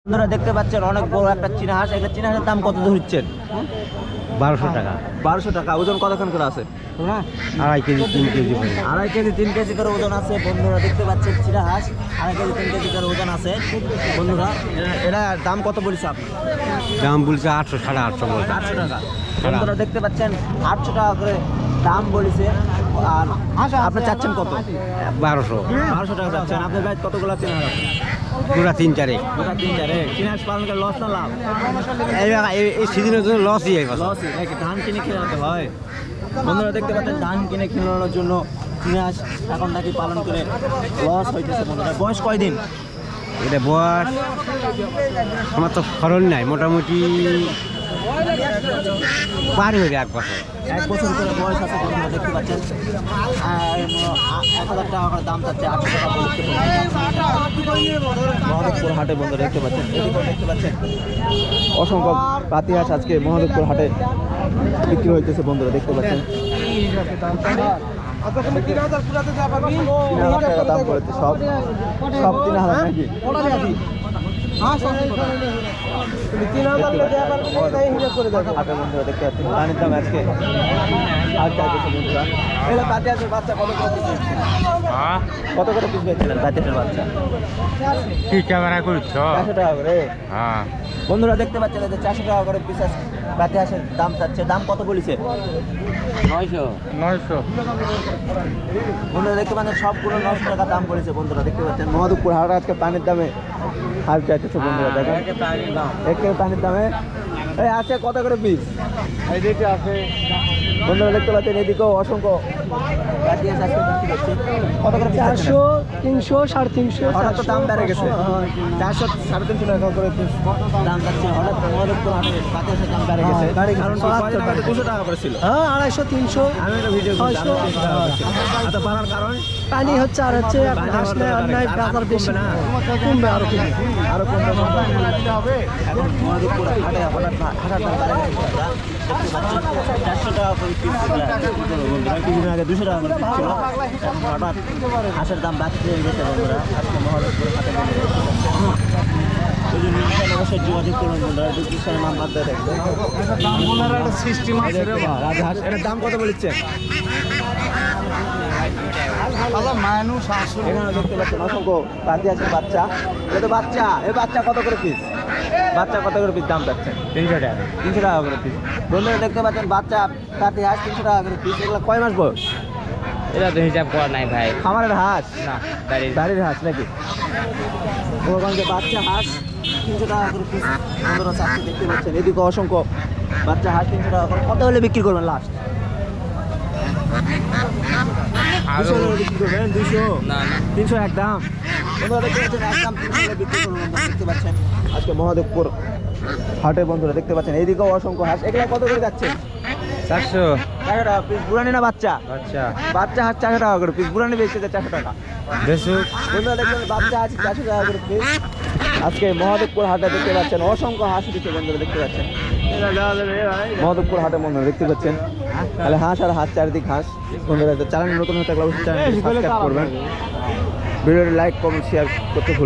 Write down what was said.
বন্ধুরা দেখতে পাচ্ছেন অনেক বড় একটা চীনা হাঁস। একটা চীনা হাঁসের দাম কত ধরছেন? 1200 টাকা। 1200 টাকা। ওজন কতক্ষণ করে আছে? 2.5 কেজি 3 কেজি করে। 2.5 কেজি 3 কেজি করে ওজন আছে। বন্ধুরা দেখতে পাচ্ছেন চীনা হাঁস 2.5 কেজি 3 কেজি করে ওজন আছে। বন্ধুরা এটা দাম কত বলছে আপনি? দাম বলছে 800 850 বলছে। 800 টাকা। বন্ধুরা দেখতে পাচ্ছেন 800 টাকা করে দাম বলেছে। আর আপনি চাচ্ছেন কত? 1200। 1200 টাকা চাচ্ছেন। আপনার ভাই কতগুলো চীনা হাঁস? পুরা 3-4। গোটা 3-4। চীনা হাঁস পালন করে লস না লাভ? এই সিজনের জন্য লসই হয়। লসই নাকি? ধান কিনে খেলাতে হয়। বন্ধুরা দেখতে পাচ্ছেন ধান কিনে খেলানোর জন্য চীনা হাঁস এখন নাকি পালন করে লস হইতেছে। বন্ধুরা বয়স কয়দিন? এটা বয়স আমার তো খরচ নাই, মোটামুটি পার হয়ে 1 বছর। 1 বছর করে বয়স আছে। বন্ধুরা দেখতে পাচ্ছেন 1000 টাকা করে দাম চাচ্ছে। 800 টাকা বলছে। মহাদেবপুর হাটে বন্ধুরা দেখতে পাচ্ছেন, এদিকেও দেখতে পাচ্ছেন অসংখ্য পাতি হাঁস আজকে মহাদেবপুর হাটে বিক্রি হইতেছে। বন্ধুরা দেখতে পাচ্ছেন 3000 টাকা দাম বলেছে। সব 3000 নাকি? বন্ধুরা দেখতে পাচ্ছেন পানির দাম আজকে কত করে পিস পেয়েছিলেন? বাচ্চাটার বাচ্চা কি ক্যামেরা করছ? 400 টাকা করে। হ্যাঁ বন্ধুরা দেখতে পাচ্ছেন যে 400 টাকা করে পিস বাতি হাঁসের দাম চাচ্ছে। দাম কত বলেছে? 900। বন্ধুরা দেখতে পাচ্ছেন সবগুলো 900 টাকা দাম বলেছে। বন্ধুরা দেখতে পাচ্ছেন মহাদেবপুর হাট আজকে পানির দামে হাট চাইতেছে। বন্ধুরা দেখেন একে পানির দামে এই আছে কত করে পিস? বন্ধুরা দেখতে পাচ্ছেন এদিকেও অসংখ্য বাতি হাঁস আজকে বিক্রি হচ্ছে। কত করে? 400, 300, 350। হঠাৎ তো দাম বেড়ে গেছে। 400 350 টাকা করে পিস দাম যাচ্ছে। হঠাৎ মহাদেবপুর হাটে বাতি হাঁসের দাম বেড়ে গেছে। কারণ কয়দিন আগে তো 200 টাকা করে ছিল। হ্যাঁ 250, 300। আমি একটা ভিডিও করছি, 600। 300 টাকা করে ছিল। এত বাড়ার কারণ পানি হচ্ছে আর হচ্ছে ঘাস নেই আর নাই, বাজার বেশি না। কমবে আরো কমবে। আরো কমবে। এখন মহাদেবপুর হাটে হঠাৎ হাঁটার দাম বেড়ে গেছে। আমরা দেখতে পাচ্ছি 400 টাকা করে পিস ছিল। কিছুদিন আগে 200 টাকা করে পিস ছিল। এখন হঠাৎ হাঁসের দাম বাড়তে গেছে। বন্ধুরা আজকে মহাদেবপুর হাটে ওই জন্য অবশ্যই যোগাযোগ করুন। বন্ধুরা ডিসক্রিপশনে নাম্বার দিয়ে দেখবেন। রাজহাঁস এটার দাম কত বলছে? এখানে দেখতে পাচ্ছেন অসংখ্য পাতি আছে বাচ্চা। এটা তো বাচ্চা। এই বাচ্চা কত করে পিস? বাচ্চা কত করে পিস দাম পাচ্ছেন? 300 টাকা। 300 টাকা করে পিস। বন্ধুরা দেখতে পাচ্ছেন বাচ্চা পাতি হাঁস 300 টাকা করে পিস। এগুলো কয় মাস বয়স? এটা তো হিসাব করা নাই ভাই। খামারের হাঁস না বাড়ির হাঁস নাকি? ওখানে বাচ্চা হাঁস 300 টাকা করে পিস। বন্ধুরা চারটে দেখতে পাচ্ছেন এদিকে অসংখ্য বাচ্চা হাঁস 300 টাকা করে। কত হলে বিক্রি করবেন লাস্ট? 200 হলে বিক্রি করবেন? 200 না 300 একদম। বন্ধুরা দেখতে পাচ্ছেন একদম 300 হলে বিক্রি করবেন। বন্ধুরা দেখতে পাচ্ছেন আজকে মহাদেবপুর হাটে বন্ধুরা দেখতে পাচ্ছেন এইদিকেও অসংখ্য হাঁস। এগুলা কত করে যাচ্ছে? 400। 400 টাকা পিস। বুড়ানি না বাচ্চা? আচ্ছা বাচ্চা হাঁস 400 টাকা করে পিস। বুড়ানি বেচতে 400 টাকা। বেসুক। বন্ধুরা দেখবেন বাচ্চা আছে 400 টাকা করে পিস। আজকে মহাদেবপুর হাটে দেখতে পাচ্ছেন অসংখ্য হাঁস দিচ্ছে। বন্ধুরা দেখতে পাচ্ছেন মহাদেবপুর হাটে বন্ধুরা দেখতে পাচ্ছেন তাহলে হাঁস আর হাঁস, চারিদিক হাঁস। বন্ধুরা চ্যানেল নতুন হতে থাকলে অবশ্যই চ্যানেলটি সাবস্ক্রাইব করবেন। ভিডিওটি লাইক কমেন্ট শেয়ার করতে ভুলবেন না।